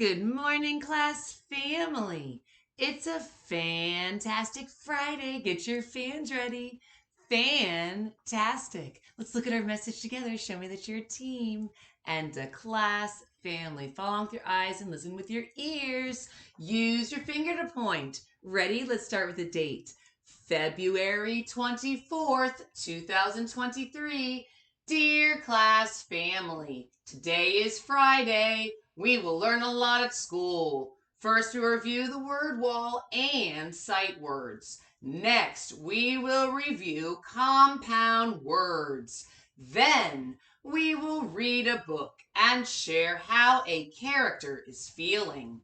Good morning, class family. It's a fantastic Friday. Get your fans ready. Fantastic. Let's look at our message together. Show me that you're a team and a class family. Follow along with your eyes and listen with your ears. Use your finger to point. Ready? Let's start with the date. February 24th, 2023. Dear class family, today is Friday. We will learn a lot at school. First, we review the word wall and sight words. Next, we will review compound words. Then, we will read a book and share how a character is feeling.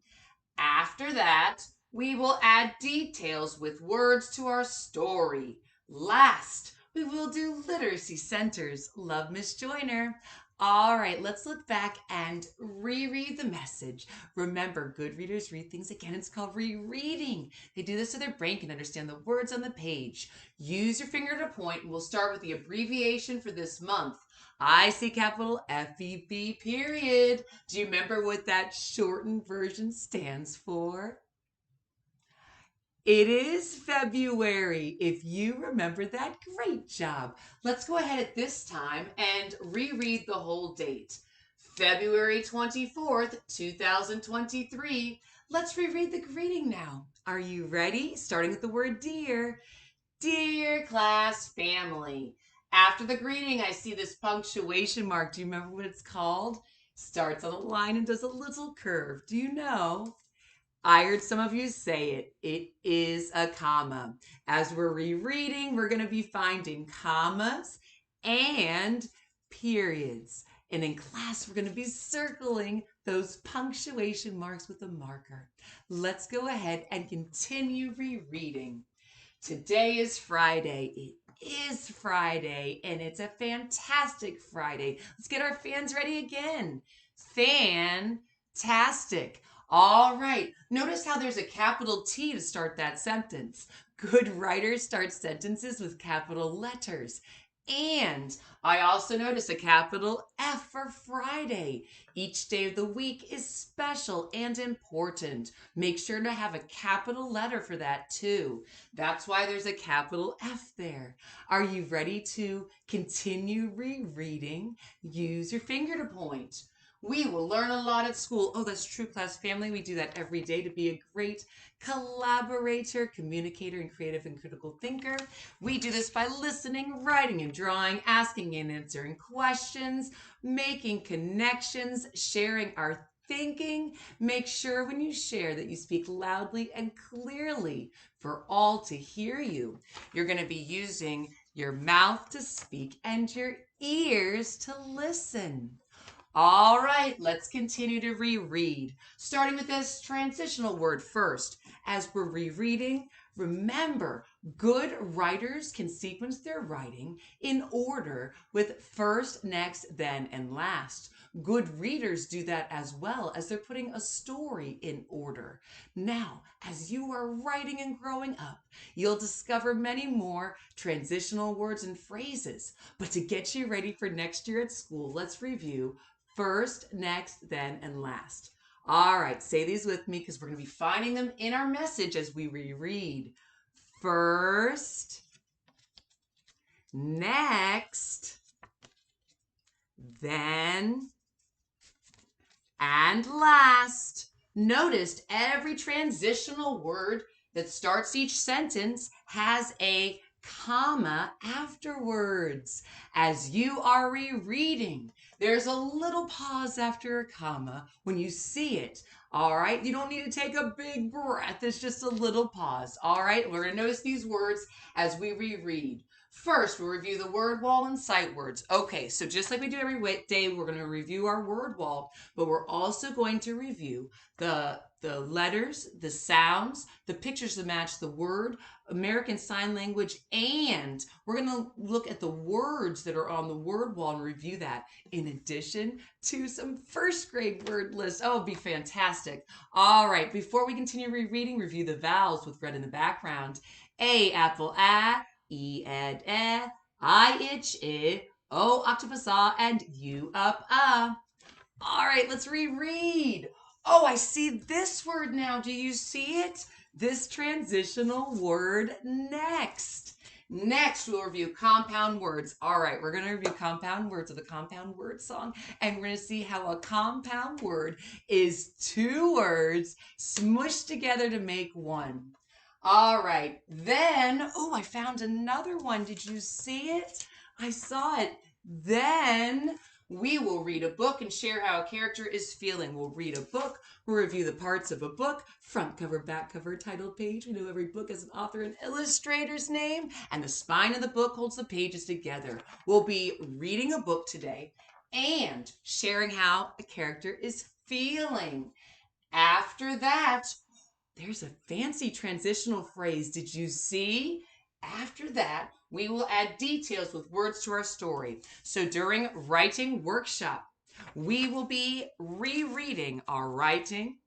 After that, we will add details with words to our story. Last, we will do literacy centers. Love, Miss Joyner. All right, let's look back and reread the message. Remember, good readers read things again. It's called rereading. They do this so their brain can understand the words on the page. Use your finger to point, and we'll start with the abbreviation for this month. I see capital FEB period. Do you remember what that shortened version stands for? It is February. If you remember that, great job. Let's go ahead at this time and reread the whole date. February 24th, 2023. Let's reread the greeting now. Are you ready? Starting with the word dear. Dear class family. After the greeting, I see this punctuation mark. Do you remember what it's called? Starts on a line and does a little curve. Do you know? I heard some of you say it. It is a comma. As we're rereading, we're going to be finding commas and periods. And in class, we're going to be circling those punctuation marks with a marker. Let's go ahead and continue rereading. Today is Friday. It is Friday, and it's a fantastic Friday. Let's get our fans ready again. Fantastic. All right. Notice how there's a capital T to start that sentence. Good writers start sentences with capital letters. And I also notice a capital F for Friday. Each day of the week is special and important. Make sure to have a capital letter for that too. That's why there's a capital F there. Are you ready to continue rereading? Use your finger to point. We will learn a lot at school. Oh, that's true, class family. We do that every day to be a great collaborator, communicator, and creative and critical thinker. We do this by listening, writing, and drawing, asking and answering questions, making connections, sharing our thinking. Make sure when you share that you speak loudly and clearly for all to hear you. You're going to be using your mouth to speak and your ears to listen. All right, let's continue to reread, starting with this transitional word first. As we're rereading, remember, good writers can sequence their writing in order with first, next, then, and last. Good readers do that as well as they're putting a story in order. Now, as you are writing and growing up, you'll discover many more transitional words and phrases. But to get you ready for next year at school, let's review first, next, then, and last. All right, say these with me because we're going to be finding them in our message as we reread. First, next, then, and last. Notice every transitional word that starts each sentence has a comma afterwards. As you are rereading, there's a little pause after a comma when you see it. All right, you don't need to take a big breath. It's just a little pause. All right, we're going to notice these words as we reread. First, we'll review the word wall and sight words. Okay, so just like we do every day, we're going to review our word wall, but we're also going to review the letters, the sounds, the pictures that match the word, American Sign Language, and we're going to look at the words that are on the word wall and review that in addition to some first grade word lists. Oh, it'd be fantastic. All right, before we continue rereading, review the vowels with red in the background. A, apple, a, E, ed, e, I, itch, I, O, octopus, ah, and U, up, ah. All right, let's reread. Oh, I see this word now. Do you see it? This transitional word next. Next, we'll review compound words. All right, we're going to review compound words of the compound word song, and we're going to see how a compound word is two words smushed together to make one. All right, then, oh, I found another one. Did you see it? I saw it. Then we will read a book and share how a character is feeling. We'll read a book, we'll review the parts of a book, front cover, back cover, title page. We know every book has an author and illustrator's name, and the spine of the book holds the pages together. We'll be reading a book today and sharing how a character is feeling. After that, there's a fancy transitional phrase. Did you see? After that, we will add details with words to our story. So during writing workshop, we will be rereading our writing.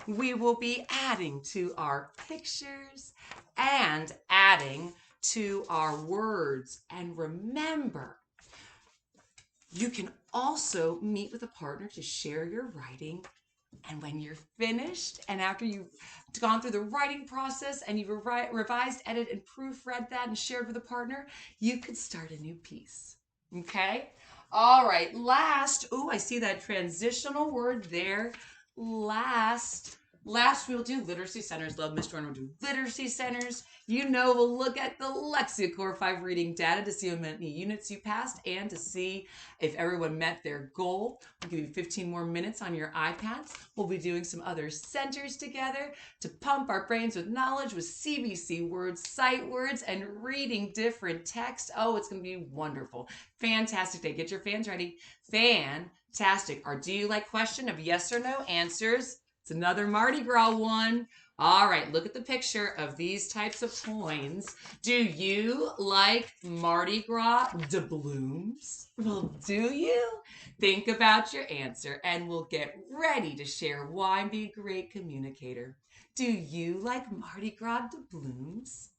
We will be adding to our pictures and adding to our words. And remember, you can also meet with a partner to share your writing. And when you're finished, and after you've gone through the writing process and you've revised, edited, and proofread that and shared with a partner, you could start a new piece. Okay? All right. Last, oh, I see that transitional word there. Last we'll do literacy centers. Love, Miss Jordan will do literacy centers. You know, we'll look at the LexiCore 5 reading data to see how many units you passed and to see if everyone met their goal. We'll give you 15 more minutes on your iPads. We'll be doing some other centers together to pump our brains with knowledge with CBC words, sight words, and reading different text. Oh, it's going to be wonderful. Fantastic day. Get your fans ready. Fantastic. Our do you like question of yes or no answers. It's another Mardi Gras one. All right, look at the picture of these types of coins. Do you like Mardi Gras doubloons? Well, do you? Think about your answer and we'll get ready to share why and be a great communicator. Do you like Mardi Gras doubloons?